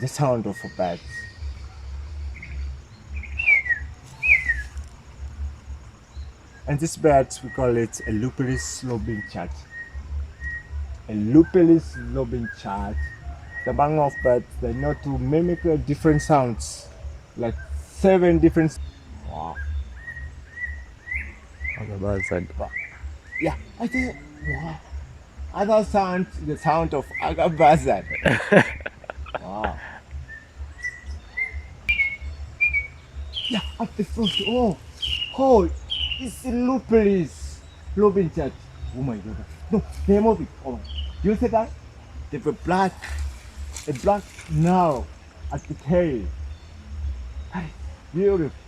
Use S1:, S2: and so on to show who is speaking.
S1: the sound of birds. And this bird, we call it a RUPPELS robin chat. A RUPPELS robin chat. The bang of birds, they know to mimic different sounds, like 7 different. Wow.
S2: Augur Bazzard.
S1: Yeah, I think. Wow. Other sound, the sound of AUGUR BAZZARD. Wow. Yeah, at the front. Oh, it's RUPPELS robin chat. Oh my god. No, name of it. Oh, you see that? They have a black now at the tail. Beautiful.